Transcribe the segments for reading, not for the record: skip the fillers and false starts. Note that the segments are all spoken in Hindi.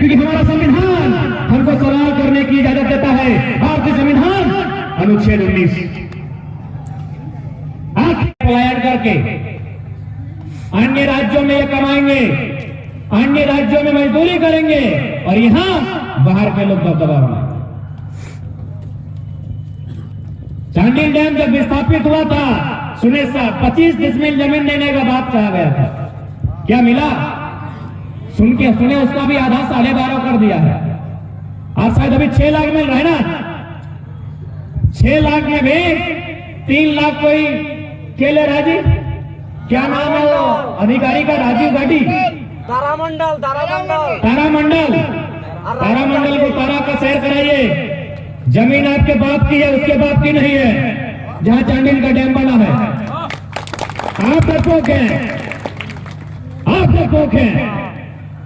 क्योंकि हमारा संविधान हमको सवाल करने की इजाजत देता है। भारतीय संविधान अनुच्छेद 19 पलायन करके अन्य राज्यों में ये कमाएंगे, अन्य राज्यों में मजदूरी करेंगे और यहां बाहर के लोग दबदबा बनाएंगे। चांडिल डैम जब विस्थापित हुआ था, सुने साहब 25 डिसमिल जमीन देने का बात कहा गया था, क्या मिला? सुने उसका भी आधा 12.5 कर दिया है। आज शायद अभी 6 लाख मिल रहा है ना। 6 लाख में भी 3 लाख कोई केले राजी, क्या नाम है वो अधिकारी का, राजीव गाड़ी, तारामंडल को तारा का सैर कराइए। जमीन आपके बाप की है, उसके बाप की नहीं है, जहां चांडिल का डैम बना है। आप डरपोक हैं, आप डरपोक हैं।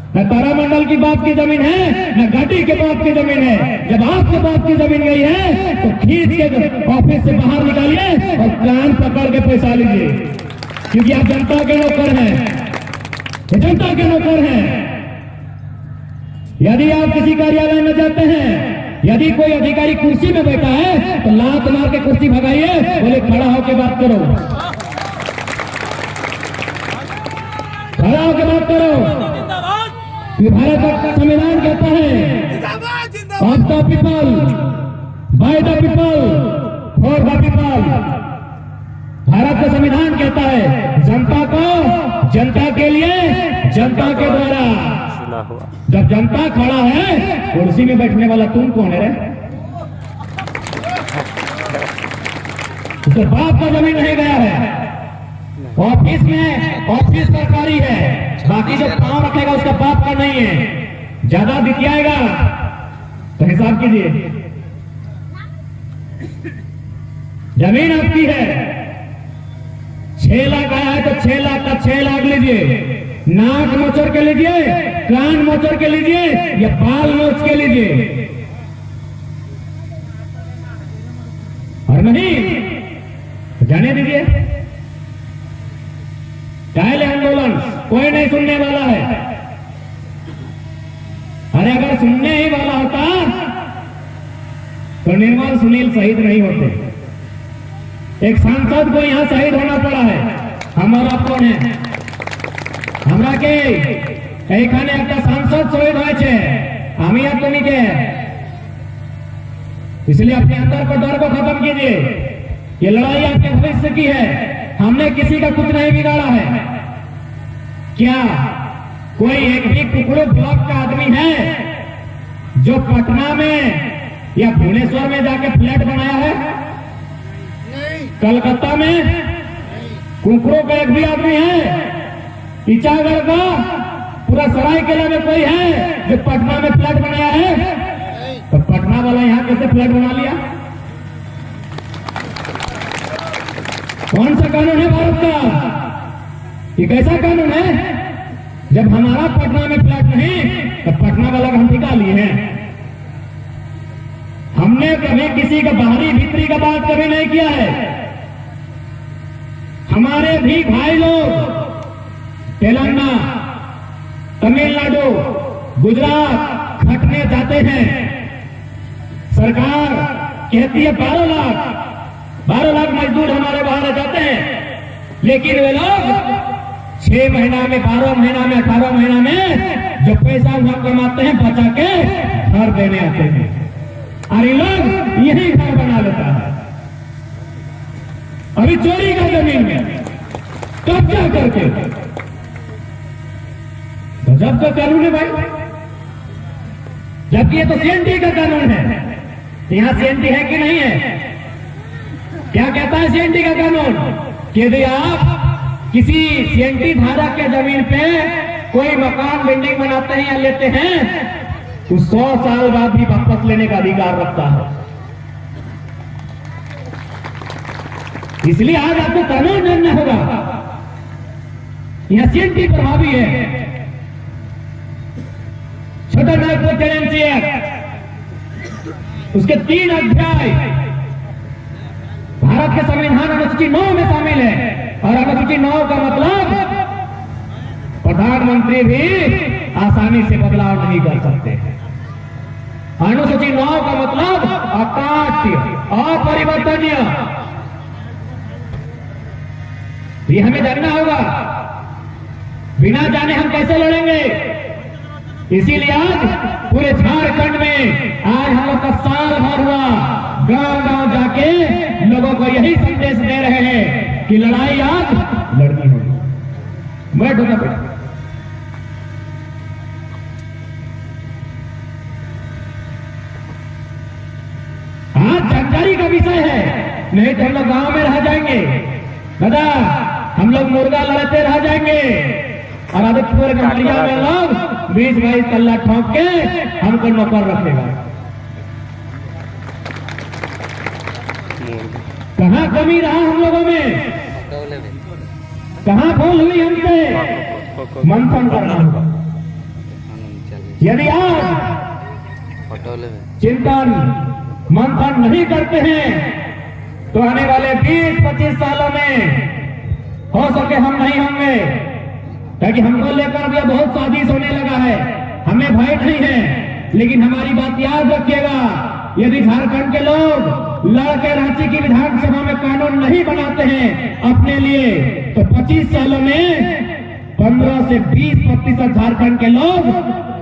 न तारामंडल की बाप की जमीन है, न घाटी के बाप की जमीन है। जब आपके बाप की जमीन गई है तो खींच के ऑफिस से बाहर निकालिए और कान पकड़ के पैसा लीजिए, क्योंकि आप जनता के नौकर हैं, जनता के नौकर हैं। यदि आप किसी कार्यालय में जाते हैं, यदि कोई अधिकारी कुर्सी में बैठा है तो लात मार के कुर्सी भगाइए, बोले खड़ा होकर बात करो, खड़ा होकर बात करो। भारत का संविधान कहता है of the people, by the people, for the people. Bharat का संविधान कहता है जनता को, जनता के लिए, जनता के द्वारा। जब जनता खड़ा है, कुर्सी में बैठने वाला तुम कौन है रे? उसके बाप का जमीन नहीं गया है, ऑफिस में, ऑफिस सरकारी है, बाकी जो पांव रखेगा उसका बाप का नहीं है। ज्यादा दिखियाएगा तो हिसाब कीजिए। जमीन आपकी है, 6 लाख आया है तो 6 लाख का 6 लाख लीजिए, नाक मोचर के लीजिए, कान मोचर के लीजिए या बाल नोच के लीजिए, और नहीं जाने दीजिए। पहले आंदोलन कोई नहीं सुनने वाला है। अरे अगर सुनने ही वाला होता तो निर्मल सुनील शहीद नहीं होते। एक सांसद को यहां शहीद होना पड़ा है। हमारा कौन है? हमरा के एखाने একটা सांसद शहीद হয়েছে, আমি আর তুমি কে? इसलिए अपने अंदर को डर को खत्म कीजिए। ये लड़ाई आपके भविष्य की है, हमने किसी का कुछ नहीं बिगाड़ा है। क्या कोई एक भी कुकड़ू ब्लॉक का आदमी है जो पटना में या भुवनेश्वर में जाके फ्लैट बनाया है? कलकत्ता में कुकड़ों का एक भी आदमी है? टीचागढ़ का, पूरा सरायकेला में कोई है जो पटना में फ्लैट बनाया है? तो पटना वाला यहां कैसे फ्लैट बना लिया? कौन सा कानून है भारत का? ये कैसा कानून है? जब हमारा पटना में फ्लैट नहीं तो पटना वाला का हम ठिका लिए हैं। हमने कभी किसी का बाहरी भीतरी का बात कभी नहीं किया है। हमारे भी भाई लोग तेलंगाना, तमिलनाडु, गुजरात खटने जाते हैं। सरकार कहती है 12 लाख मजदूर हमारे बाहर जाते हैं, लेकिन वे लोग 6 महीना में, 12 महीना में, 18 महीना में जो पैसा वहां कमाते हैं बचा के घर देने आते हैं। और ये लोग यही घर बना लेता है। अभी चोरी का जमीन में कब्जा करके, गजब का कानून है भाई। जबकि ये तो सीएनटी का कानून है। यहां सीएनटी है कि नहीं है? क्या कहता है सीएनटी का कानून? कि यदि आप किसी सीएनटी धारक के जमीन पे कोई मकान बिल्डिंग बनाते हैं या लेते हैं तो 100 साल बाद भी वापस लेने का अधिकार रखता है। इसलिए आज आपको कानून जानना होगा। यह सीएनटी प्रभावी है। छोटा नागपुर टेनेंसी एक्ट, उसके 3 अध्याय भारत के संविधान अनुसूची 9 में शामिल है। और अनुसूची 9 का मतलब प्रधानमंत्री भी आसानी से बदलाव नहीं कर सकते। अनुसूची 9 का मतलब अकाट्य, अपरिवर्तनीय। ये हमें जानना होगा, बिना जाने हम कैसे लड़ेंगे। इसीलिए आज पूरे झारखंड में आज हम लोग का साल भर हुआ, गांव-गांव जाके लोगों को यही संदेश दे रहे हैं कि लड़ाई आज लड़नी होगी। बैठो ना बेटा। आज जानकारी का विषय है, नहीं तो हम लोग गांव में रह जाएंगे दादा, हम लोग मुर्गा लड़ते रह जाएंगे और आदित्यपुर गंगरिया में लोग 20-22 कल्ला ठोक के हमको नौकर रखेगा। कहाँ कमी रहा हम लोगों में, कहाँ भूल हुई हमसे, मंथन करना होगा। यदि आज चिंतन मंथन नहीं करते हैं तो आने वाले 20-25 सालों में हो सके हम नहीं होंगे, ताकि हमको लेकर भी बहुत साजिश होने लगा है। हमें भय नहीं है, लेकिन हमारी बात याद रखिएगा, यदि झारखंड के लोग लड़के रांची की विधानसभा में कानून नहीं बनाते हैं अपने लिए, तो 25 सालों में 15 से 20% झारखंड के लोग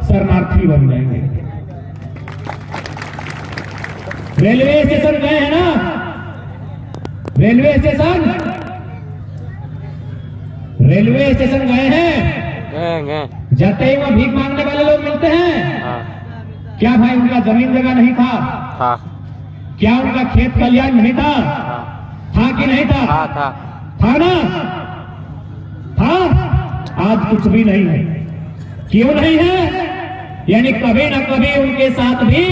शरणार्थी बन जाएंगे। रेलवे स्टेशन गए हैं ना, रेलवे स्टेशन गए हैं, जाते ही वहां भीख मांगने वाले लोग मिलते हैं। क्या भाई उनका जमीन जगह नहीं था? क्या उनका खेत खलियान नहीं था? था कि नहीं था? था ना? था। आज कुछ भी नहीं है। क्यों नहीं है? यानी कभी ना कभी उनके साथ भी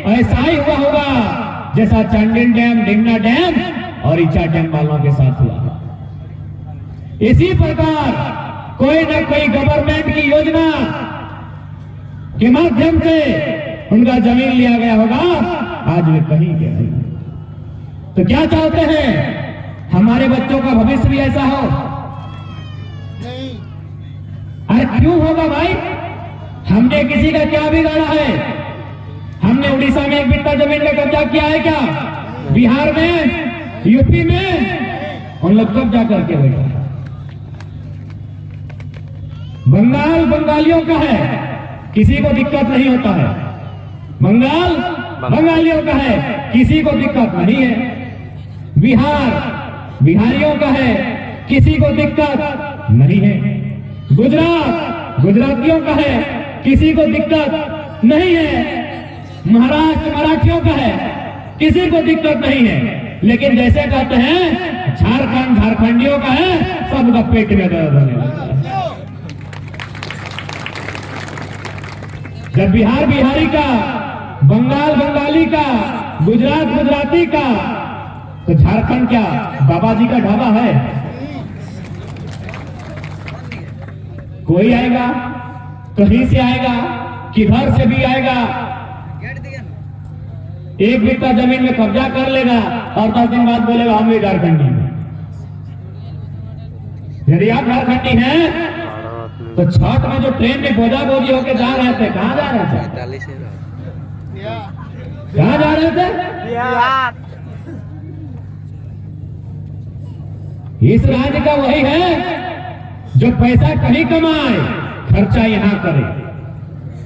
ऐसा ही हुआ होगा जैसा चांडिल डैम, डिमना डैम और इचा डैम वालों के साथ हुआ। इसी प्रकार कोई ना कोई गवर्नमेंट की योजना के माध्यम से उनका जमीन लिया गया होगा, आज वे कहीं गए नहीं। तो क्या चाहते हैं? हमारे बच्चों का भविष्य भी ऐसा हो? नहीं। अरे क्यों होगा भाई? हमने किसी का क्या बिगाड़ा है? हमने उड़ीसा में 1 बिट्टा जमीन का कब्जा किया है क्या? बिहार में, यूपी में उन लोग कब्जा करके बैठे। बंगाल बंगालियों का है, किसी को दिक्कत नहीं होता है। बंगाल बंगालियों का है, किसी को दिक्कत नहीं है। बिहार बिहारियों का है, किसी को दिक्कत नहीं है। गुजरात गुजरातियों का है, किसी को दिक्कत नहीं है। महाराष्ट्र मराठियों का है, किसी को दिक्कत नहीं है। लेकिन जैसे कहते हैं झारखंड झारखंडियों का है, सबका पेट में दर्द होने लगता है। जब बिहार बिहारी का, बंगाल बंगाली का, गुजरात गुजराती का, तो झारखंड क्या बाबा जी का ढाबा है? कोई आएगा, कहीं से आएगा, किधर से भी आएगा, 1 बिट्टा जमीन में कब्जा कर लेगा और 10 दिन बाद बोलेगा हम भी झारखंडी। यदि आप झारखंडी हैं तो छठ में जो ट्रेन में बोझा बोझी होके जा रहे थे, कहाँ जा रहे थे? कहाँ जा रहे थे? इस राज्य का वही है जो पैसा कहीं कमाए, खर्चा यहाँ करे,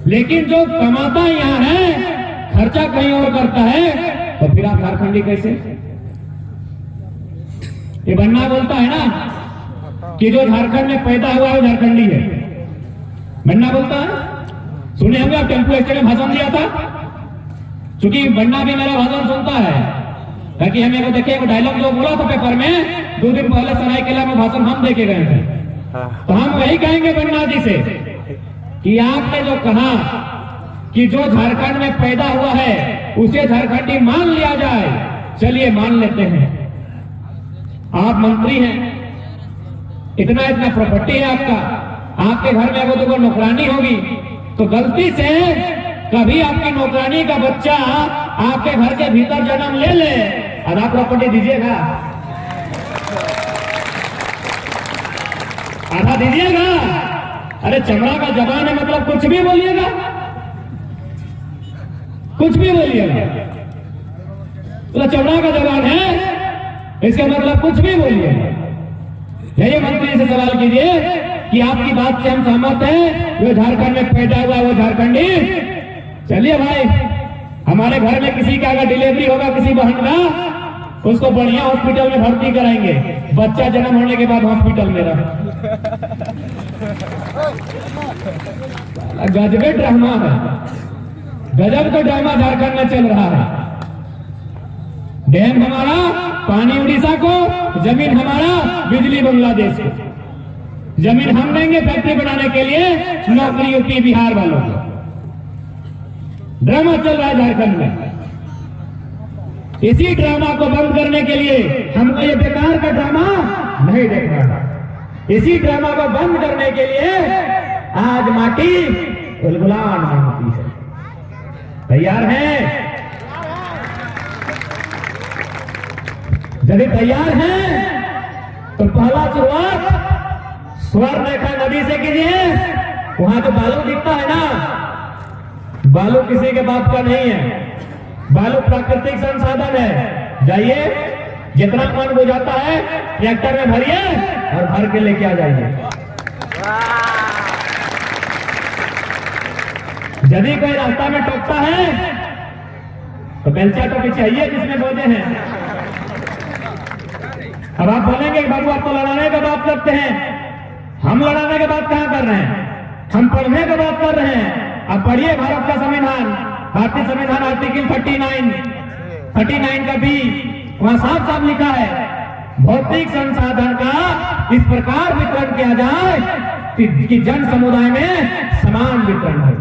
लेकिन जो कमाता यहाँ है, खर्चा कहीं और करता है, तो फिर आप झारखंडी कैसे? ये बन्ना बोलता है ना कि जो झारखंड में पैदा हुआ है झारखंडी है। बन्ना बोलता है, सुने होंगे आप, टेम्पो स्टेशन में भाषण दिया था। क्योंकि बन्ना भी मेरा भाषण सुनता है, ताकि हमें को देखिए डायलॉग जो बोला था पेपर में 2 दिन पहले सरायकेला में भाषण हम देके गए थे। तो हम वही कहेंगे बन्ना जी से कि आपने जो कहा कि जो झारखंड में पैदा हुआ है उसे झारखंडी मान लिया जाए, चलिए मान लेते हैं। आप मंत्री हैं, इतना इतना प्रॉपर्टी है आपका, आपके घर में अगर 2 नौकरानी होगी तो गलती से कभी आपकी नौकरानी का बच्चा आपके घर के भीतर जन्म ले ले, आधा प्रॉपर्टी दीजिएगा? आधा दीजिएगा? अरे चमड़ा का जबान है, मतलब कुछ भी बोलिएगा, कुछ भी बोलिएगा। तो चमड़ा का जबान है, इसका मतलब कुछ भी बोलिएगा। यही मंत्री से सवाल कीजिए कि आपकी बात से हम सहमत हैं, जो झारखंड में पैदा हुआ वो झारखंडी। चलिए भाई, हमारे घर में किसी का अगर डिलीवरी होगा किसी बहन का, उसको बढ़िया हॉस्पिटल में भर्ती कराएंगे, बच्चा जन्म होने के बाद हॉस्पिटल में रहा। गजबे ड्रामा है, गजब का ड्रामा झारखंड में चल रहा है। डैम हमारा, पानी उड़ीसा को, जमीन हमारा, बिजली बांग्लादेश को। जमीन हम देंगे फैक्ट्री बनाने के लिए, नौकरी यूपी बिहार वालों को। ड्रामा चल रहा है झारखंड में। इसी ड्रामा को बंद करने के लिए हमको ये बेकार का ड्रामा नहीं देखना है। इसी ड्रामा को बंद करने के लिए आज माटी गुलगुलान मांगती है। तैयार हैं? यदि तैयार हैं तो पहला शुरुआत स्वर्णरेखा नदी से कीजिए। वहां जो बालू दिखता है ना, बालू किसी के बाप का नहीं है, बालू प्राकृतिक संसाधन है। जाइए, जितना मन बुझाता है ट्रैक्टर में भरिए और भर के लेके आ जाइए। यदि कोई रास्ता में टोकता है तो बेलचा टोपी चाहिए जिसमें बोझे हैं। अब आप बोलेंगे बाबू आप तो लड़ाने का बात करते हैं, हम लड़ाने की बात कहां कर रहे हैं, हम पढ़ने की बात कर रहे हैं। अब पढ़िए भारत का संविधान, भारतीय संविधान आर्टिकल 39 का भी वहां साफ साफ लिखा है, भौतिक संसाधन का इस प्रकार वितरण किया जाए कि जन समुदाय में समान वितरण हो।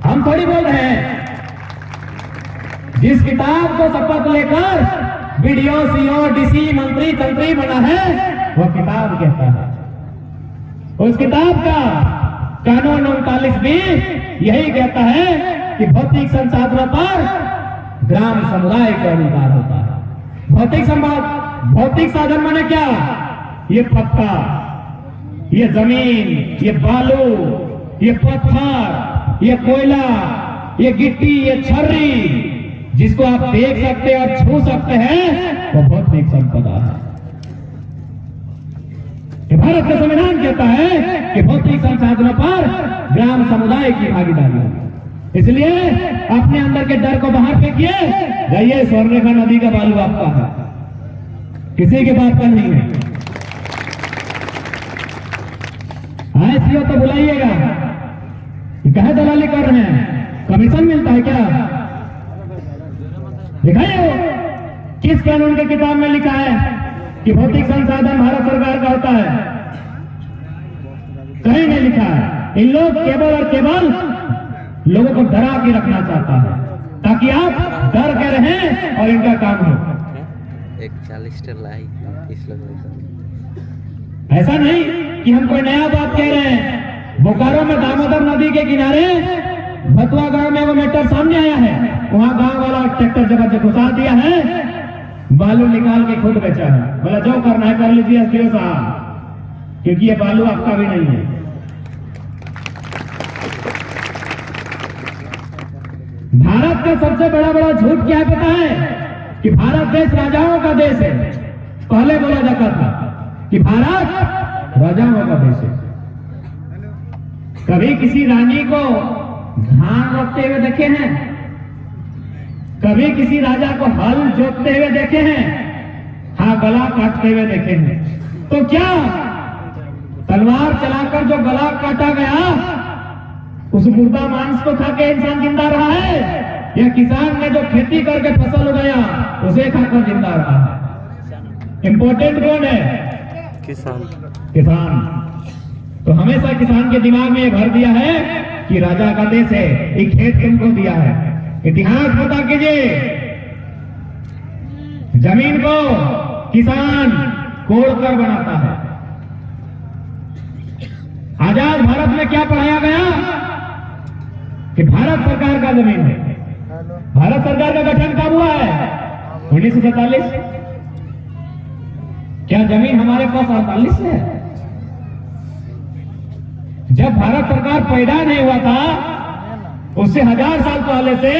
हम थोड़ी बोल रहे हैं। जिस किताब को शपथ लेकर बीडीओ, सीओ, डीसी, मंत्री, तंत्री बना है, वो किताब कहता है। उस किताब का कानून 39 भी यही कहता है कि भौतिक संसाधनों पर ग्राम समुदाय का अधिकार होता है। भौतिक साधन माने क्या? ये पत्ता, ये जमीन, ये बालू, ये पत्थर, ये कोयला, ये गिट्टी, ये छर्री, जिसको आप देख सकते और छू सकते हैं, वो भौतिक संपदा है। भारत का संविधान कहता है कि भौतिक संसाधनों पर ग्राम समुदाय की भागीदारी है। इसलिए अपने अंदर के डर को बाहर फेंकिए। जाइए, स्वर्णरेखा नदी का बालू आपका है, किसी के बात का नहीं है। सीओ तो बुलाइएगा, कहे दलाली कर रहे हैं, कमीशन मिलता है क्या? दिखाइए किस कानून की किताब में लिखा है कि भौतिक संसाधन भारत सरकार का होता है? कहीं नहीं लिखा है। इन लोग केवल और केवल लोगों को डरा के रखना चाहता है ताकि आप डर के रहें और इनका काम हो। ऐसा नहीं कि हम कोई नया बात कह रहे हैं। बोकारो में दामोदर नदी के किनारे भतुआ गांव में वो मैटर सामने आया है। वहां गांव वाला ट्रैक्टर जगह घुसा दिया है, बालू निकाल के खुद बेचा है। बोला जो करना है कर लीजिए एसडीओ साहब, क्योंकि ये बालू आपका भी नहीं है। भारत का सबसे बड़ा झूठ क्या है पता है? कि भारत देश राजाओं का देश है। पहले बोला जाता था कि भारत राजाओं का देश है। कभी किसी रानी को धान रोपते हुए देखे हैं? कभी किसी राजा को हल जोतते हुए देखे हैं? हाँ, गला काटते हुए देखे हैं। तो क्या तलवार चलाकर जो गला काटा गया उस मुर्दा मांस को खा के इंसान जिंदा रहा है, या किसान ने जो खेती करके फसल उगाया उसे खाकर जिंदा रहा है? इंपॉर्टेंट कौन है? किसान। तो हमेशा किसान के दिमाग में भर दिया है कि राजा का देश है, एक खेत तुमको दिया है। इतिहास पता कीजिए, जमीन को किसान कोड़कर बनाता है। आजाद भारत में क्या पढ़ाया गया? कि भारत सरकार का जमीन है। भारत सरकार का गठन कब हुआ है? 1947। क्या जमीन हमारे पास 48 है? जब भारत सरकार पैदा नहीं हुआ था, उससे 1000 साल पहले से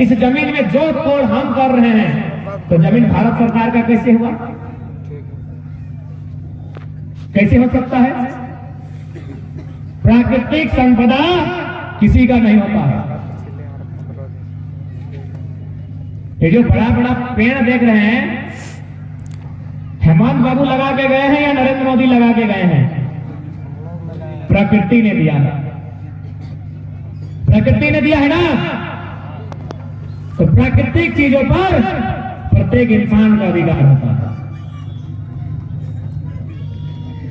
इस जमीन में जो तोड़ हम कर रहे हैं, तो जमीन भारत सरकार का कैसे हुआ? कैसे हो सकता है? प्राकृतिक संपदा किसी का नहीं होता है। ये जो बड़ा बड़ा पेड़ देख रहे हैं, हेमंत बाबू लगा के गए हैं या नरेंद्र मोदी लगा के गए हैं? प्रकृति ने दिया है, प्रकृति ने दिया है ना। तो प्राकृतिक चीजों पर प्रत्येक इंसान का अधिकार होता है।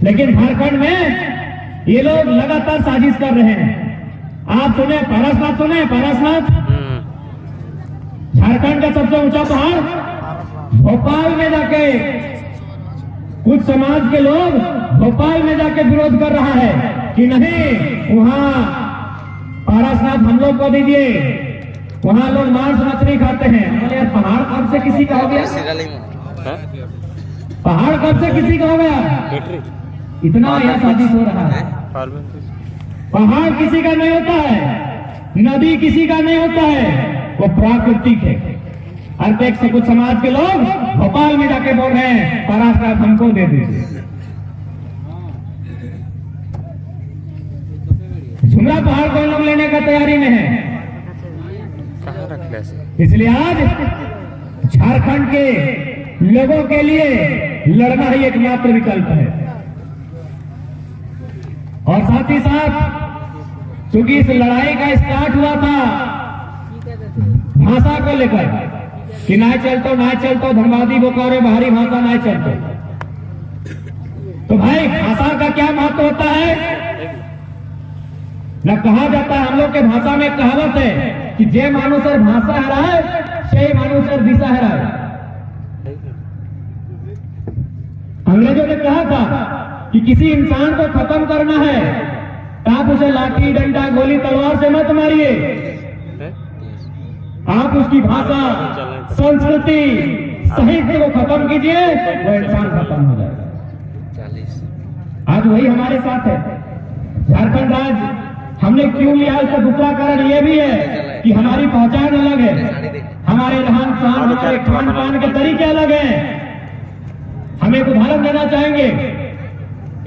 लेकिन झारखंड में ये लोग लगातार साजिश कर रहे हैं। आप सुने पारसनाथ, सुने पारसनाथ? झारखंड का सबसे ऊंचा पहाड़ भोपाल में जाके कुछ समाज के लोग भोपाल में जाके विरोध कर रहा है कि नहीं, वहां पारसनाथ हम लोग को दीजिए, वहां लोग मांस मछली खाते हैं। यार पहाड़ कब से किसी का हो गया? पहाड़ कब से किसी का हो गया? इतना यह साजिश हो रहा है। पहाड़ किसी का नहीं होता है, नदी किसी का नहीं होता है, वो प्राकृतिक है। अल्पेक्स से कुछ समाज के लोग भोपाल में जाके बोल रहे हैं पारसनाथ हमको दे दीजिए। झुमरा पहाड़ को लोग लेने का तैयारी में है। इसलिए आज झारखंड के लोगों के लिए लड़ना ही एकमात्र विकल्प है। और साथ ही साथ चूंकि इस लड़ाई का स्टार्ट हुआ था भाषा को लेकर कि ना चलतो धनबादी बोकारो बाहरी भाषा ना चलतो, तो भाई भाषा का क्या महत्व होता है? न कहा जाता है, हम लोग के भाषा में कहावत है कि जे मानुसर भाषा हराए से मानुसर दिशा हराए। अंग्रेजों ने कहा था कि किसी इंसान को खत्म करना है तो आप उसे लाठी डंडा गोली तलवार से मत मारिए, आप उसकी भाषा संस्कृति साहित्य को खत्म कीजिए, वो इंसान खत्म हो जाएगा। आज वही हमारे साथ है। झारखंड राज्य हमने क्यों लिया, उसका दूसरा कारण यह भी है कि हमारी पहचान अलग है, हमारे रहन सहन हमारे खान पान के तरीके अलग हैं। हम एक उदाहरण देना चाहेंगे।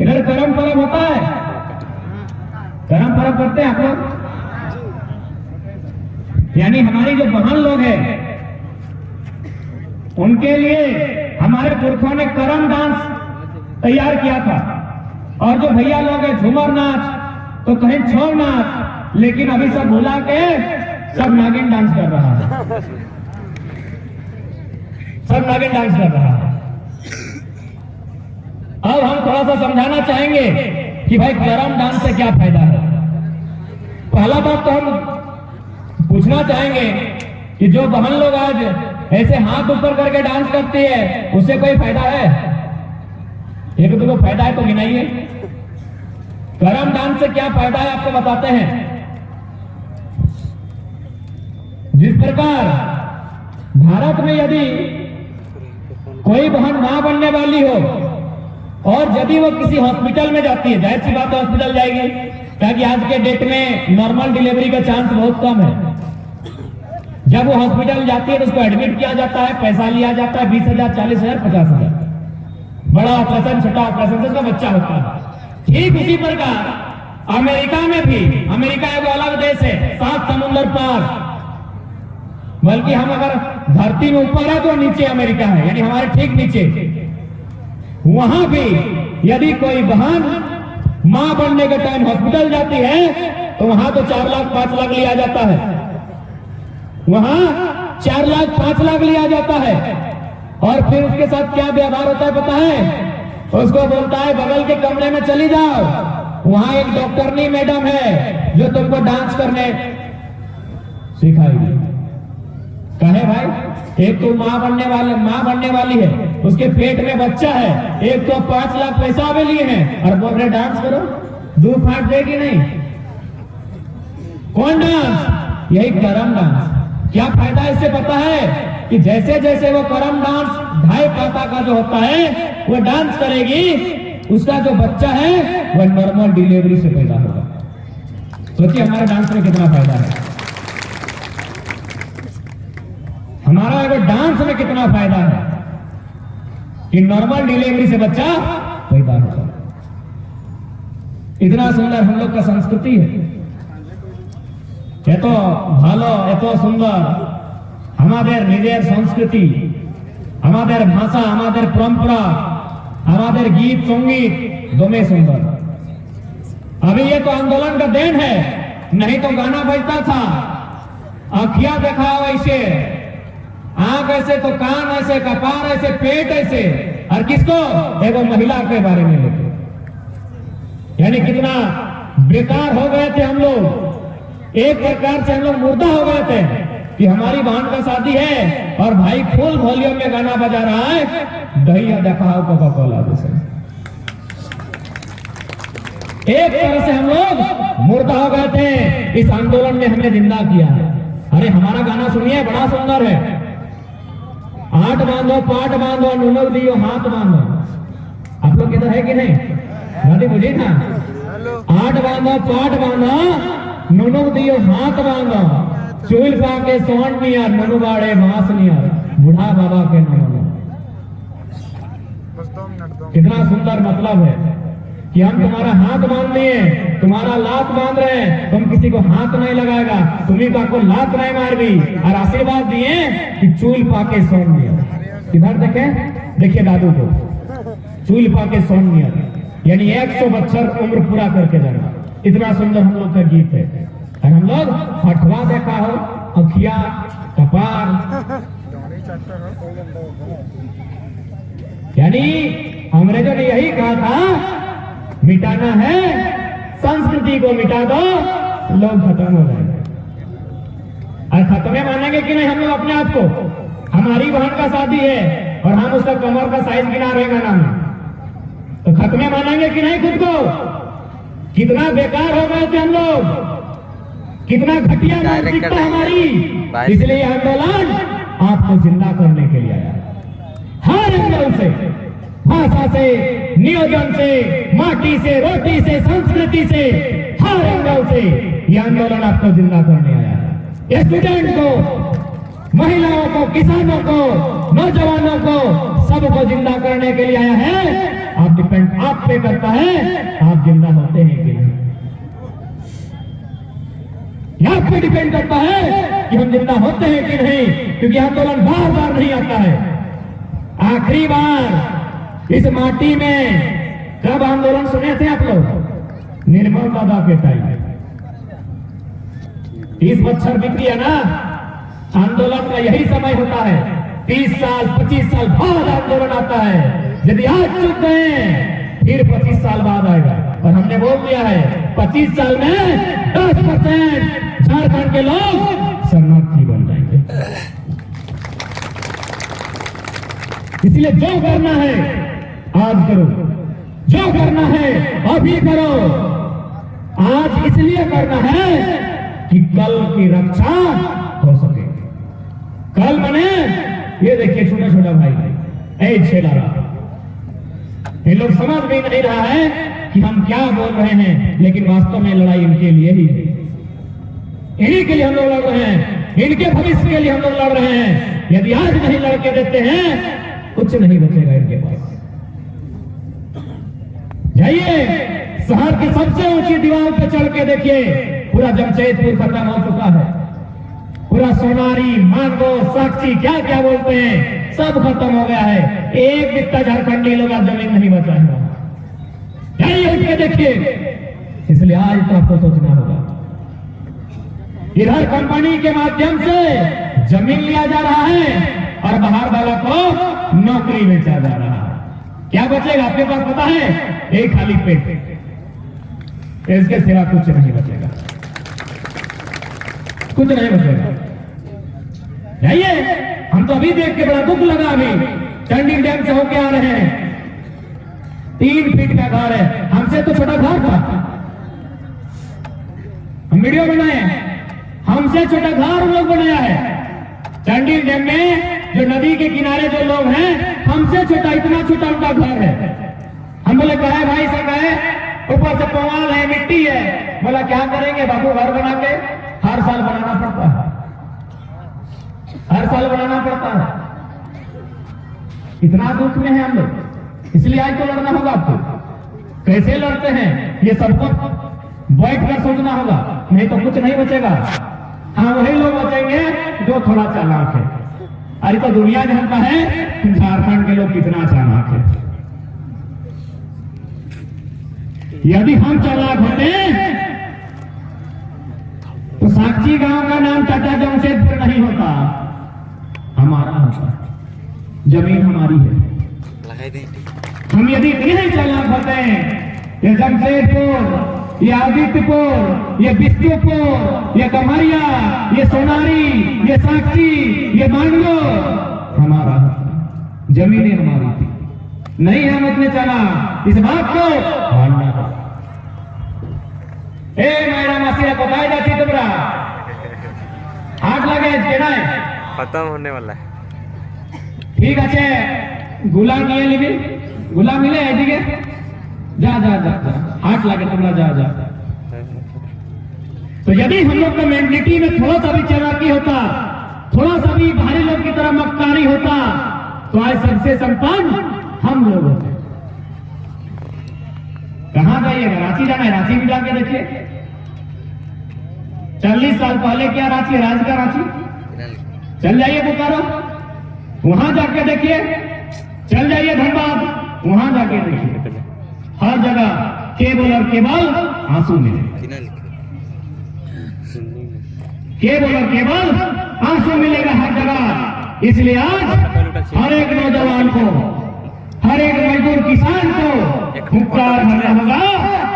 इधर करम पर्व होता है, करम पर्व करते हैं आप लोग? यानी हमारी जो बहन लोग हैं उनके लिए हमारे पुरखों ने करम डांस तैयार किया था। और जो भैया लोग हैं झूमर नाच, तो कहीं छोड़ नाच, लेकिन अभी सब भुला के सब नागिन डांस कर रहा है, सब नागिन डांस कर रहा है। अब हम थोड़ा सा समझाना चाहेंगे कि भाई करम डांस से क्या फायदा है। पहला बात तो हम पूछना चाहेंगे कि जो बहन लोग आज ऐसे हाथ ऊपर करके डांस करती है, उससे कोई फायदा है? एक तो फायदा है तो गिनाइए। करम डांस से क्या फायदा है आपको बताते हैं। जिस प्रकार भारत में यदि कोई बहन मां बनने वाली हो और यदि वो किसी हॉस्पिटल में जाती है, जाहिर सी बात है हॉस्पिटल जाएगी, ताकि आज के डेट में नॉर्मल डिलीवरी का चांस बहुत कम है। जब वो हॉस्पिटल जाती है तो उसको एडमिट किया जाता है, पैसा लिया जाता है 20,000, 40,000, 50,000। बड़ा ऑपरेशन, छोटा ऑपरेशन से उसका बच्चा होता है। ठीक उसी प्रकार अमेरिका में भी, अमेरिका एक अलग देश है, 7 समुद्र पार, बल्कि हम अगर धरती में ऊपर है तो नीचे अमेरिका है, यानी हमारे ठीक नीचे। वहां भी यदि कोई बहन मां बनने के टाइम हॉस्पिटल जाती है तो वहां तो 4 लाख 5 लाख लिया जाता है, वहां 4 लाख 5 लाख लिया जाता है। और फिर उसके साथ क्या व्यवहार होता है पता है? उसको बोलता है बगल के कमरे में चली जाओ, वहां एक डॉक्टरनी मैडम है जो तुमको डांस करने सिखाएगी। कहे भाई, एक तो मां बनने वाली है, उसके पेट में बच्चा है, एक तो 5 लाख पैसा भी लिए हैं और बोल रहे डांस करो, 2 फाट देगी नहीं। कौन डांस? यही करम डांस। क्या फायदा इससे पता है कि जैसे जैसे वो करम डांस 2.5 पाता का जो होता है वो डांस करेगी, उसका जो बच्चा है वह नॉर्मल डिलीवरी से पैदा होगा। सोचिए हमारे डांस में कितना फायदा है, हमारा एगो डांस में कितना फायदा है कि नॉर्मल डिलीवरी से बच्चा पैदा होता है। इतना सुंदर हम लोग का संस्कृति है, এত ভালো এত সুন্দর আমাদের নিজের সংস্কৃতি, আমাদের ভাষা, আমাদের পরম্পরা, আমাদের गीत संगीत दोनों सुंदर। अभी ये तो आंदोलन का देन है, नहीं तो गाना बजता था, आँखियां देखा वैसे, आंख ऐसे तो कान ऐसे, कपार ऐसे, पेट ऐसे, और किसको एगो महिला के बारे में लेते, यानी कितना बेकार हो गए थे हम लोग। एक प्रकार से हम लोग मुर्दा हो गए थे कि हमारी बहन का शादी है और भाई फुल वॉल्यूम में गाना बजा रहा है, दही देखा हो कोका कोला जैसे। एक तरह से हम लोग मुर्दा हो गए थे, इस आंदोलन ने हमें जिंदा किया है। अरे हमारा गाना सुनिए, बड़ा सुंदर है। आठ बांधो पाट बांधो नुनक दियो हाथ बांधो, आप लोग किधर है कि नहीं? गाली मुझे ना, आठ बांधो पाट बांधो नुनुक दियो हाथ बांधो, चूल पाके सोन नियर मनु बाड़े मांस नियर बूढ़ा बाबा के नाम। कितना सुंदर मतलब है कि हम तुम्हारा हाथ बांध दिए, तुम्हारा लात बांध रहे हैं, तुम किसी को हाथ नहीं लगाएगा, तुम्ही को लात नहीं मारवी, और आशीर्वाद दिए कि चूल पाके सोन नियर। इधर देखे, देखिए दादू को, चूल पाके सोन नियर यानी 100 बच्चर उम्र पूरा करके जाना। इतना सुंदर हम लोग का गीत है। और हम लोग हटवा देखा हो, अखिया कपार, यानी अंग्रेजों ने यही कहा था मिटाना है संस्कृति को, मिटा दो लोग खत्म हो जाएंगे। और खत्मे मानेंगे कि नहीं हम लोग अपने आप को? हमारी बहन का शादी है और हम उसका कमर का साइज गिना रहे गाना में, तो खत्मे मानेंगे कि नहीं खुद को? कितना बेकार हो गए थे हम लोग, कितना घटिया मानसिकता हमारी। इसलिए आंदोलन आपको जिंदा करने के लिए आया, हर एंगल से, भाषा से, नियोजन से, माटी से, रोटी से, संस्कृति से, हर एंगल से यह आंदोलन आपको जिंदा करने आया है। स्टूडेंट को, महिलाओं को, किसानों को, नौजवानों को, सबको जिंदा करने के लिए आया है। आप डिपेंड आप पे करता है आप जिंदा होते हैं कि नहीं, आप पे डिपेंड करता है कि हम जिंदा होते हैं कि नहीं, क्योंकि आंदोलन बार बार नहीं आता है। आखिरी बार इस माटी में कब आंदोलन सुने थे आप लोग? निर्मल दादा के टाइम। 30 बच्चर बीत गया ना, आंदोलन का यही समय होता है। 30 साल 25 साल बाद आंदोलन आता है। यदि आज चुप गए फिर 25 साल बाद आएगा, और हमने बोल दिया है 25 साल में 10% झारखंड के लोग शरणार्थी बन जाएंगे। इसलिए जो करना है आज करो, जो करना है अभी करो। आज इसलिए करना है कि कल की रक्षा हो सके। कल मने ये देखिए छोटा छोटा भाई ऐ छेला रहा, ये लोग समझ भी नहीं रहा है कि हम क्या बोल रहे हैं, लेकिन वास्तव में लड़ाई इनके लिए ही है, इन्हीं के लिए हम लोग लड़ रहे हैं, इनके भविष्य के लिए हम लोग लड़ रहे हैं। यदि आज नहीं लड़के देते हैं कुछ नहीं बचेगा इनके पास। जाइए शहर की सबसे ऊंची दीवार पर चढ़ के देखिए, पूरा जमशेदपुर खत्म हो चुका है, पूरा सोनारी, मांगो, साक्षी, क्या क्या बोलते हैं, सब खत्म हो गया है। एक बित्ता झारखंडी लोग आज जमीन नहीं बचा है। जाइए उठ के देखिए। इसलिए आज तो आपको सोचना होगा, इधर कंपनी के माध्यम से जमीन लिया जा रहा है और बाहर वाला को नौकरी बेचा जा रहा है। क्या बचेगा आपके पास पता है? एक खाली पेट, इसके सिवा कुछ नहीं बचेगा, कुछ नहीं बचेगा। जाइए, हम तो अभी देख के बड़ा दुख लगा। अभी चंडी डैम से होके आ रहे हैं, 3 फीट का घर है, हमसे तो छोटा घर था, हम वीडियो बनाए, हमसे छोटा घर हम लोग बनाया है। चंडी डैम में जो नदी के किनारे जो लोग हैं, हमसे छोटा, इतना छोटा उनका घर है। हम बोले कहा है भाई सब है, ऊपर से पुआल है, मिट्टी है। बोला क्या करेंगे बाबू, घर बना के हर साल बनाना पड़ता है, हर साल बनाना पड़ता है। इतना दुख में है हम लोग, इसलिए आज तो लड़ना होगा आपको। कैसे लड़ते हैं ये सबको बैठ कर सोचना होगा, नहीं तो कुछ नहीं बचेगा। हाँ वही लोग बचेंगे जो थोड़ा चालाक है। अरे तो दुनिया जानता है झारखंड के लोग कितना चालाक है। यदि हम चालाक होते तो साक्षी गांव का नाम चाचा जमशेदपुर नहीं होता, हमारा होता। जमीन हमारी है। हम यदि इतने चालाक होते हैं, ये जमशेदपुर, ये आदित्यपुर, ये बिष्णुपुर, ये कमरिया, ये सोनारी, ये साक्षी, ये मांगलो हमारा, जमीनें हमारी थी। नहीं हम इतने चालाक, इस बात को मानना था। ए मेरा मासिया बताई जाती तुमरा आग लगे केना खत्म होने वाला है। ठीक अच्छे गुला नहीं लिबी, गुला मिले है ठीक है। जा जा जा हाथ लगे तुमरा, जा जा। तो यदि हम लोग का मेंटलिटी में थोड़ा सा भी चालाकी होता, थोड़ा सा भी भारी लोग की तरह मक्कारी होता, तो आज सबसे संपन्न हम लोग होते। कहां जाइएगा, रांची जाना है, रांची भी जाके देखिए। 40 साल पहले क्या रांची, राज का रांची। चल जाइए बोकारो, वहां जाके देखिए। चल जाइए धनबाद, वहां जाके देखिए। हर जगह केवल और केवल आंसू मिले, केवल और केवल आंसू मिलेगा हर जगह। इसलिए आज हर एक नौजवान को, हर एक मजदूर किसान को हुंकार भरना होगा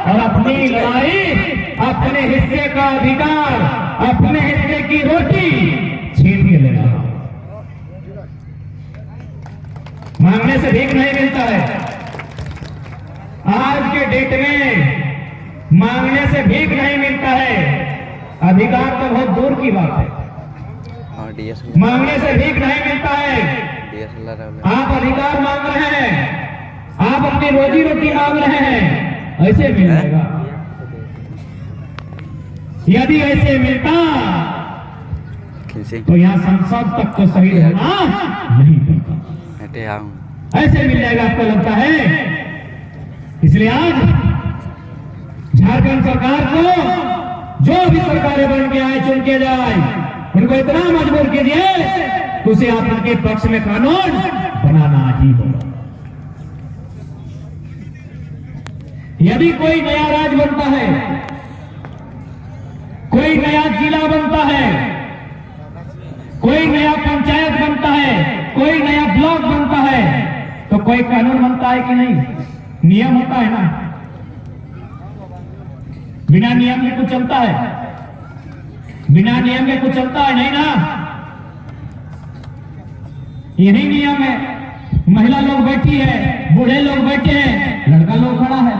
और अपनी लड़ाई, अपने हिस्से का अधिकार, अपने हिस्से की रोटी छीन के लेना। मांगने से भीख नहीं मिलता है। आज के डेट में मांगने से भीख नहीं मिलता है। अधिकार तो बहुत दूर की बात है, मांगने से भीख नहीं मिलता है। आप अधिकार मांग रहे हैं, आप अपनी रोजी रोटी मांग रहे हैं, ऐसे मिल जाएगा। यदि ऐसे मिलता तो यहाँ संसद तक तो सही होना नहीं पड़ता। ऐसे मिल जाएगा आपको लगता है। इसलिए आज झारखंड सरकार को जो भी सरकारें बन के आए, चुन के जाए, उनको इतना मजबूर कीजिए तो उसे आप उनके पक्ष में कानून बनाना ही होगा। यदि कोई नया राज्य बनता है, कोई नया जिला बनता है, कोई नया पंचायत बनता है, कोई नया ब्लॉक बनता है, तो कोई कानून बनता है कि नहीं? नियम होता है ना। बिना नियम के कुछ चलता है? बिना नियम के कुछ चलता है नहीं ना। यही नियम है। महिला लोग बैठी है, बूढ़े लोग बैठे हैं, लड़का लोग खड़ा है,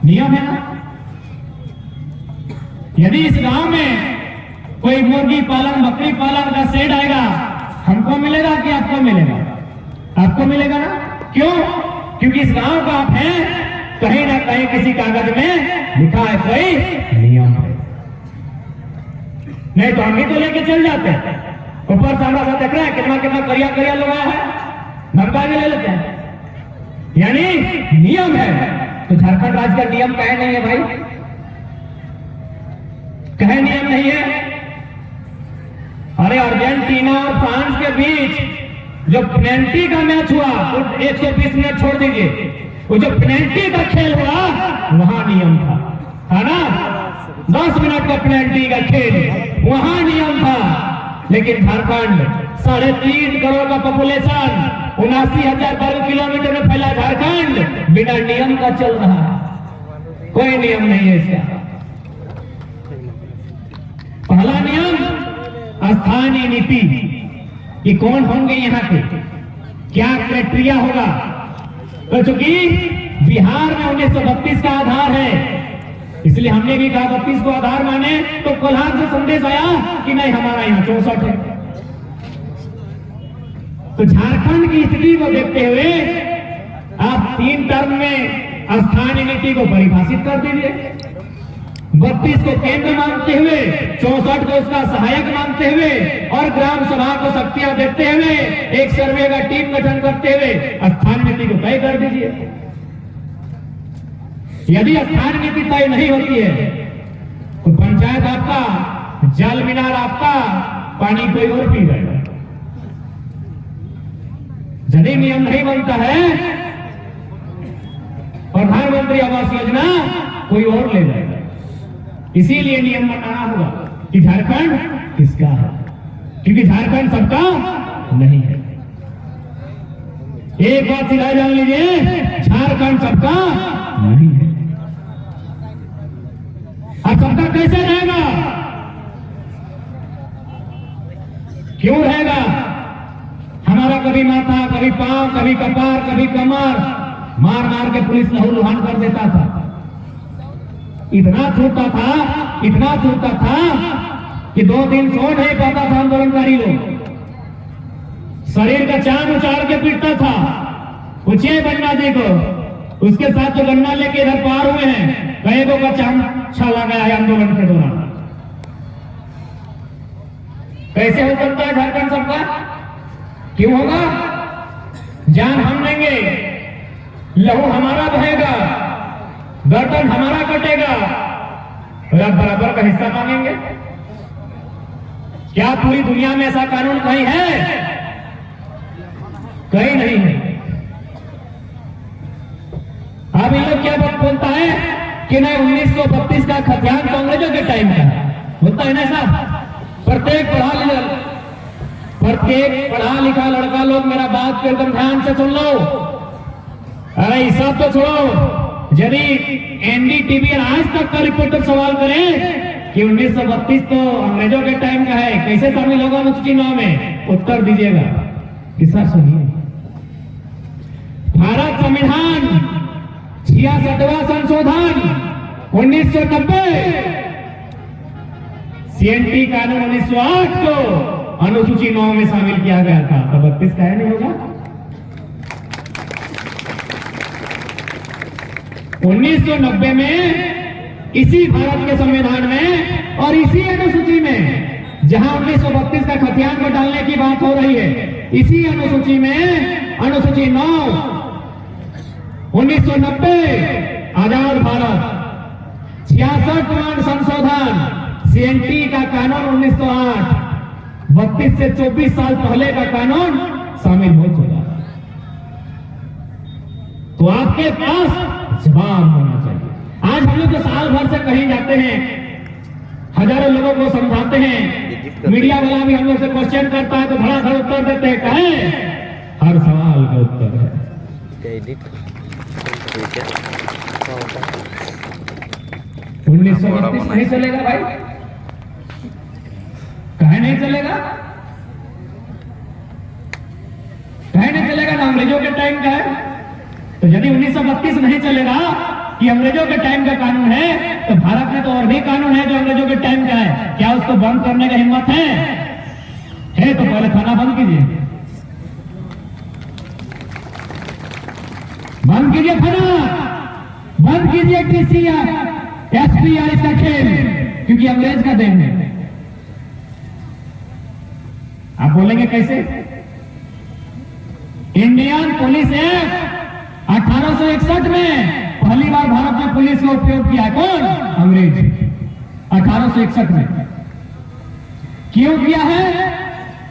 नियम है ना। यदि इस गांव में कोई मुर्गी पालन, बकरी पालन का शेड आएगा, हमको मिलेगा कि आपको मिलेगा? आपको मिलेगा ना। क्यों? क्योंकि इस गांव का आप है, कहीं ना कहीं किसी कागज में लिखा है, कोई नियम है। नहीं तो हम ही तो लेके चल जाते हैं। ऊपर से हमारा साथ देख रहे हैं कितना कितना करिया करिया लगाया है, धमका भी ले लेते हैं। यानी नियम है। तो झारखंड राज्य का नियम कहे नहीं है भाई, कहे नियम नहीं है। अरे अर्जेंटीना और फ्रांस के बीच जो पेनल्टी का मैच हुआ, 120 मिनट छोड़ दीजिए, वो जो पेनल्टी का खेल हुआ वहां नियम था, है ना। 10 मिनट का पेनल्टी का खेल, वहां नियम था। लेकिन झारखंड 3.5 करोड़ का पॉपुलेशन, 79,000 वर्ग किलोमीटर में फैला झारखंड बिना नियम का चल रहा है। कोई नियम नहीं है इसका। पहला नियम स्थानीय नीति, कि कौन होंगे यहाँ के, क्या क्राइटेरिया होगा। तो चूंकि बिहार में 1932 का आधार है, इसलिए हमने भी कहा 32 को आधार माने। तो कोल्हान से संदेश आया कि नहीं, हमारा यहाँ 64 है। तो झारखंड की स्थिति को देखते हुए आप 3 टर्म में स्थानीय नीति को परिभाषित कर दीजिए। 32 को केंद्र मानते हुए, 64 को उसका सहायक मानते हुए और ग्राम सभा को शक्तियां देते हुए एक सर्वे का टीम गठन करते हुए स्थानीय नीति को तय कर दीजिए। यदि स्थानीय नीति तय नहीं होती है तो पंचायत आपका, जल मीनार आपका, पानी कोई और पी जाएगा। यदि नियम नहीं बनता है, प्रधानमंत्री आवास योजना कोई और ले जाएगा। इसीलिए नियम बनाना होगा कि झारखंड किसका है, क्योंकि झारखंड सबका नहीं है। एक बात सीधा जान लीजिए, झारखंड सबका नहीं है। अब सबका कैसे रहेगा, क्यों रहेगा? हमारा कभी माथा, कभी पांव, कभी कपार, कभी कमर मार मार के पुलिस लहू लुहान कर देता था। इतना छूटता था कि 2 दिन सो नहीं पाता था आंदोलनकारी लोग। शरीर का चांद उचाड़ के पीटता था। पूछिए बन्ना जी को, उसके साथ जो गन्ना लेके इधर पार हुए हैं, कई को का चांद छाला गया है आंदोलन के दौरान। कैसे हो सकता है झारखंड सबका? क्यों होगा? जान हम देंगे, लहू हमारा बहेगा, गर्दन हमारा कटेगा और आप बराबर का हिस्सा मांगेंगे। क्या पूरी दुनिया में ऐसा कानून कहीं है? कहीं नहीं है। अब ये लोग क्या बात बोलता है कि नहीं 1932 का खतियान तो अंग्रेजों के टाइम का होता है ना साहब। प्रत्येक पढ़ा लिखा लड़का लोग मेरा बात को एकदम ध्यान से सुन लो। अरे ये सब तो छोड़ो, यदि एनडीटीवी आज तक का रिपोर्टर सवाल करे कि 1932 तो अंग्रेजों के टाइम का है, कैसे शामिल होगा अनुसूची 9 में, उत्तर दीजिएगा। किसा सुनिए, भारत संविधान 66वां संशोधन 1990, सीएनटी कानून 1908 को अनुसूची 9 में शामिल किया गया था, तो 32 का है नहीं होगा। 1990 में इसी भारत के संविधान में और इसी अनुसूची में, जहां 1932 का खतियान को डालने की बात हो रही है, इसी अनुसूची में अनुसूची 9 1990 आजाद भारत, 66वां संशोधन सीएनटी का कानून 1908, 32 से 24 साल पहले का कानून शामिल हो चुका। तो आपके पास जवाब होना चाहिए। आज हम लोग जो साल भर से कहीं जाते हैं, हजारों लोगों को समझाते हैं, मीडिया वाला भी हम लोग से क्वेश्चन करता है तो धड़ाधड़ उत्तर देते हैं, कहे हर सवाल का उत्तर है। 1932 नहीं चलेगा भाई, कहे नहीं चलेगा, कहे नहीं चलेगा ना अंग्रेजों के टाइम का है। तो यदि 1932 नहीं चलेगा कि अंग्रेजों के टाइम का कानून है, तो भारत में तो और भी कानून है जो अंग्रेजों के टाइम का है। क्या उसको बंद करने का हिम्मत है तो पहले थाना बंद कीजिए, बंद कीजिए थाना, बंद कीजिए टीसीआर, एसपीआर, इसका खेल, क्योंकि अंग्रेज का देन है। आप बोलेंगे कैसे? इंडियन पुलिस एक्ट 1861 में पहली बार भारत में पुलिस का उपयोग किया, कौन? अंग्रेज। 1861 में क्यों किया है?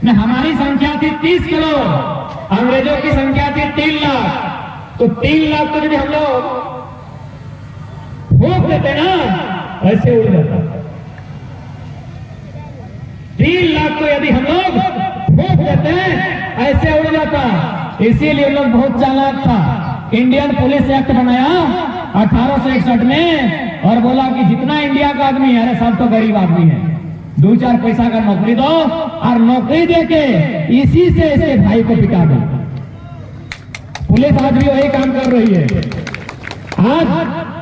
न हमारी संख्या थी 30 करोड़, अंग्रेजों की संख्या थी 3 लाख। तो 3 लाख को यदि हम लोग भोग देते ना, ऐसे उड़ जाता। 3 लाख को यदि हम लोग भोग देते ऐसे उड़ जाता। इसीलिए लोग बहुत चालाक था, इंडियन पुलिस एक्ट बनाया 1861 में और बोला कि जितना इंडिया का आदमी है सब तो गरीब आदमी है, 2-4 पैसा का नौकरी दो और नौकरी देके इसी से इसके भाई को पिटा दो। पुलिस आज भी वही काम कर रही है। आज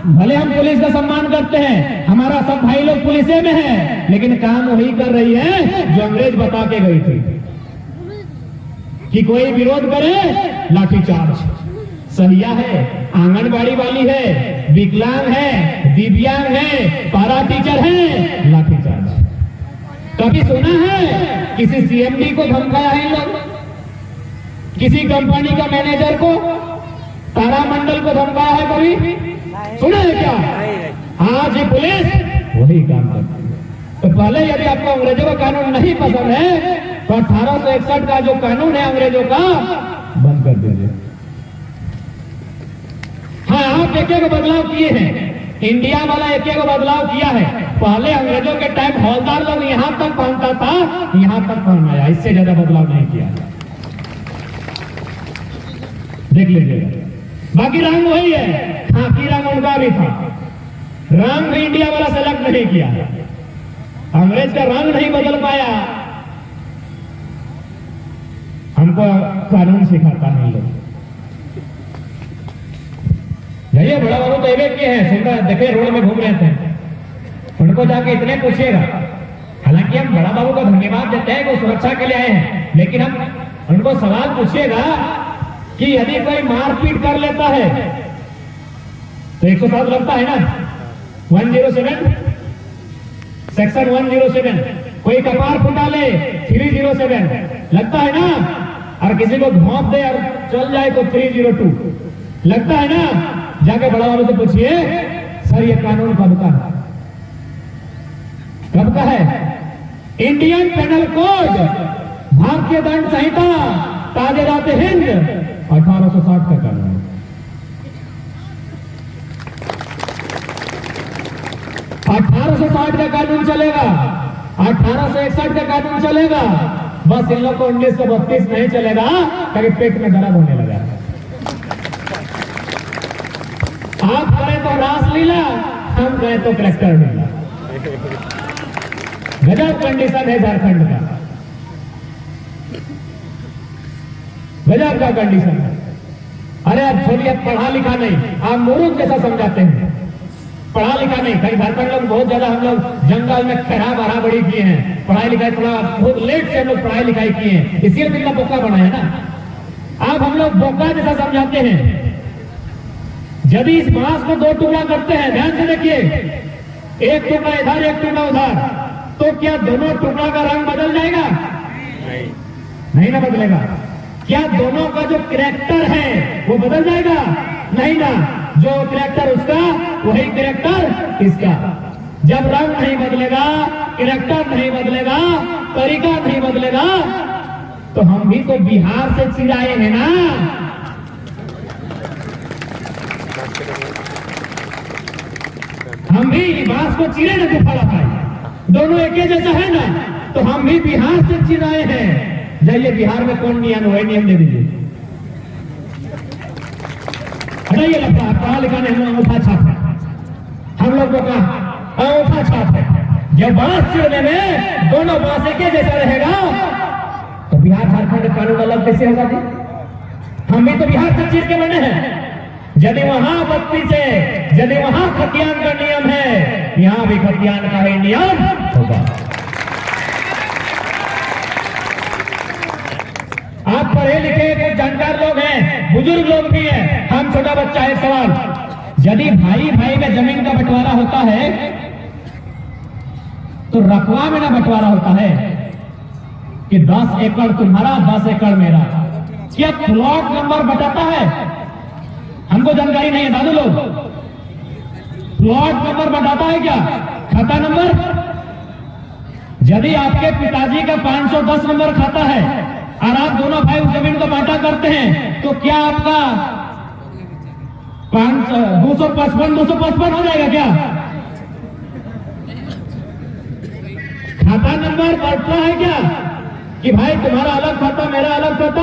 भले हम पुलिस का सम्मान करते हैं, हमारा सब भाई लोग पुलिस में है, लेकिन काम वही कर रही है जो अंग्रेज बता के गई थी कि कोई विरोध करे लाठीचार्ज, सहिया है, आंगनबाड़ी वाली है, विकलांग है, दिव्यांग है, पारा टीचर है, लाठीचार्ज। कभी सुना है किसी सीएमडी को धमकाया है इन लोग? किसी कंपनी का मैनेजर को, तारामंडल को धमकाया है कभी? सुना है क्या? आज ये पुलिस वही काम करती है। तो पहले यदि आपको अंग्रेजों का कानून नहीं पसंद है तो 1861 का जो कानून है अंग्रेजों का, बंद कर दीजिए। हाँ, आप एक एक बदलाव किए हैं, इंडिया वाला एक एक बदलाव किया है। पहले अंग्रेजों के टाइम हौलदार लोग यहां तक पहनता था, यहां तक पहनाया, इससे ज्यादा बदलाव नहीं किया। देख लीजिएगा। बाकी रंग वही है, खाकी रंग उनका भी था, रंग भी इंडिया वाला सेलेक्ट नहीं किया। अंग्रेज का रंग नहीं बदल पाया। हमको कानून सिखाता नहीं लोग। जाइए, बड़ा बाबू तो एवे के हैं, सुन रहे देखे रोड में घूम रहे थे, उनको जाके इतने पूछिएगा। हालांकि हम बड़ा बाबू को धन्यवाद देते हैं कि सुरक्षा के लिए आए हैं, लेकिन हम उनको सवाल पूछिएगा कि यदि कोई मारपीट कर लेता है तो 107 लगता है ना, 107 सेक्शन 107। कोई कपार फुटा ले 307 लगता है ना, और किसी को घोंप दे और चल जाए तो 302 लगता है ना। जाके बड़ा बाबू से पूछिए, सर ये कानून कब का है? कब का है? इंडियन पेनल कोड, भारतीय दंड संहिता, ताजेदात हिंद 1860 का कानून। का कानून चलेगा, 1861 का कानून चलेगा। बस इन लोग को 1932 नहीं चलेगा, क्योंकि पेट में दर्द होने लगा। आप करें तो रासलीला, हम करें तो कलेक्टर लीला। गजब कंडीशन है झारखंड का, गजब का कंडीशन है। अरे अब छोड़िए, पढ़ा लिखा नहीं, आप मूर्ख जैसा समझाते हैं। पढ़ा लिखा नहीं, कई झारखंड लोग बहुत ज्यादा, हम लोग जंगल में खड़ा बराबरी किए हैं, पढ़ाई लिखाई थोड़ा बहुत लेट से हम लोग पढ़ाई लिखाई किए हैं, इसीलिए तो इतना बोका बनाया ना। आप हम लोग बोका जैसा समझाते हैं। यदि इस बांस को 2 टुकड़ा करते हैं, ध्यान से देखिए, एक टुकड़ा इधर एक टुकड़ा उधर, तो क्या दोनों टुकड़ा का रंग बदल जाएगा? नहीं ना बदलेगा। क्या दोनों का जो कैरेक्टर है वो बदल जाएगा? नहीं ना। जो कैरेक्टर उसका वही कैरेक्टर इसका। जब रंग नहीं बदलेगा, कैरेक्टर नहीं बदलेगा, तरीका नहीं बदलेगा, तो हम भी तो बिहार से चिराए हैं ना। हम भी बांस को चिरे न दुफाड़ा पाए, दोनों एक जैसा है ना, तो हम भी बिहार से चिराए हैं। जाइए बिहार में कौन नियम है, नियम दे दीजिए। हटाइए लगता है, पढ़ा लिखा नहीं, हम अंगूठा छाप है, हम लोग का अंगूठा छाप है। जब बांस चिरने में दोनों बांस एक जैसा रहेगा, तो बिहार झारखंड कानून अलग कैसे होगा जी? हम भी तो बिहार से चीर के बने हैं। यदि वहां बत्ती से, यदि वहां खतियान का नियम है, यहां भी खतियान का ही नियम होगा। आप पढ़े लिखे कुछ जानकार लोग हैं, बुजुर्ग लोग भी हैं। हम छोटा बच्चा, एक सवाल, यदि भाई भाई में जमीन का बंटवारा होता है तो रकबा में ना बंटवारा होता है कि 10 एकड़ तुम्हारा 10 एकड़ मेरा? क्या प्लॉट नंबर बटाता है? हमको जानकारी नहीं है दादू लोग। प्लॉट नंबर बताता है क्या? खाता नंबर? यदि आपके पिताजी का 510 नंबर खाता है और आप दोनों भाई उस जमीन को बांटा करते हैं, तो क्या आपका 255 हो जाएगा क्या? खाता नंबर बढ़ता है क्या कि भाई तुम्हारा अलग खाता मेरा अलग खाता?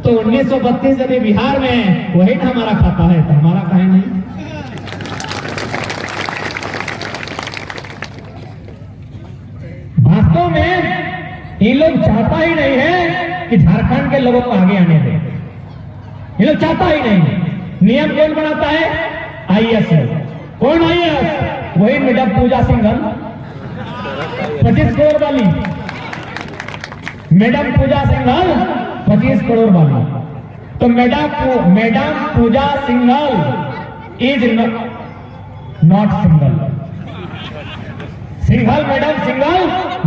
तो 1932 यदि बिहार में वही ना हमारा खाता है, तो हमारा कहीं नहीं। वास्तव में ये लोग चाहता ही नहीं है कि झारखंड के लोगों को आगे आने दे। ये लोग चाहता ही नहीं। नियम कौन बनाता है? आईएएस। कौन आईएएस? वही मैडम पूजा सिंघल, 25 करोड़ वाली मैडम पूजा सिंघल, 25 करोड़ वाली। तो madam Pooja Singhal is not single. Singhal madam single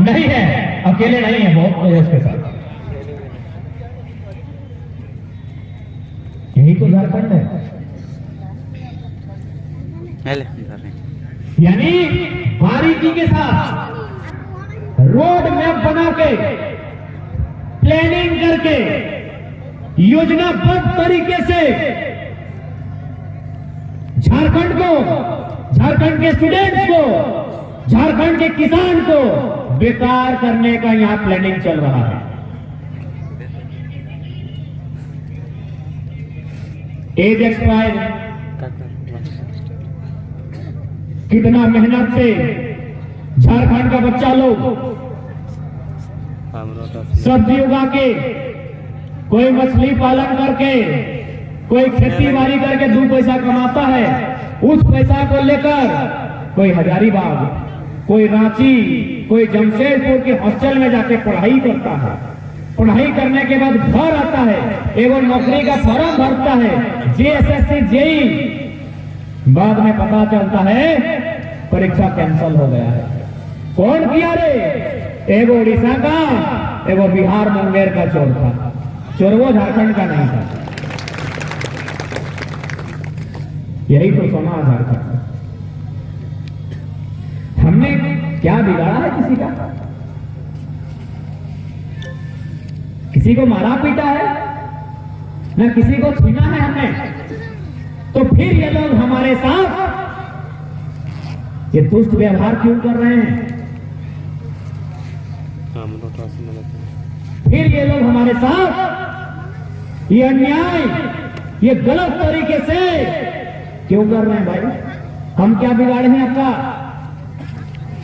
नहीं है, अकेले नहीं है, बहुत प्रयास के साथ। यही तो झारखंड है। यानी बारीकी के साथ रोड मैप बना के, प्लानिंग करके, योजनाबद्ध तरीके से झारखंड को, झारखंड के स्टूडेंट्स को, झारखंड के किसान को बेकार करने का यहां प्लानिंग चल रहा है। एज एक्सपायर, कितना मेहनत से झारखंड का बच्चा लोग सब्जी उगा के, कोई मछली पालन करके, कोई खेती बाड़ी करके 2 पैसा कमाता है। उस पैसा को लेकर कोई हजारीबाग, कोई रांची, कोई जमशेदपुर के हॉस्टल में जाके पढ़ाई करता है। पढ़ाई करने के बाद घर आता है, एवं नौकरी का फॉर्म भरता है, जेएसएससी जेई। बाद में पता चलता है परीक्षा कैंसिल हो गया है। कौन किया रे? एगो उड़ीसा का, एगो बिहार मुंगेर का चोर था। चोर वो झारखंड का नहीं था। यही तो सोना झारखंड। हमने क्या बिगाड़ा है किसी का? किसी को मारा पीटा है ना, किसी को छीना है हमने। तो फिर ये लोग हमारे साथ ये दुष्ट व्यवहार क्यों कर रहे हैं? फिर ये लोग हमारे साथ ये अन्याय, ये गलत तरीके से क्यों कर रहे हैं भाई? हम क्या बिगाड़े हैं आपका?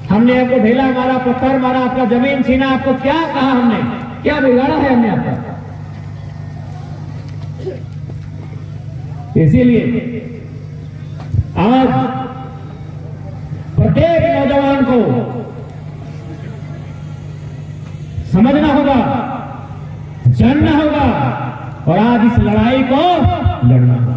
हमने आपको ढेला मारा, पत्थर मारा, आपका जमीन छीना, आपको क्या कहा हमने? क्या बिगाड़ा है हमने आपका? इसीलिए आज प्रत्येक नौजवान को समझना होगा, जानना होगा और आज इस लड़ाई को लड़ना होगा।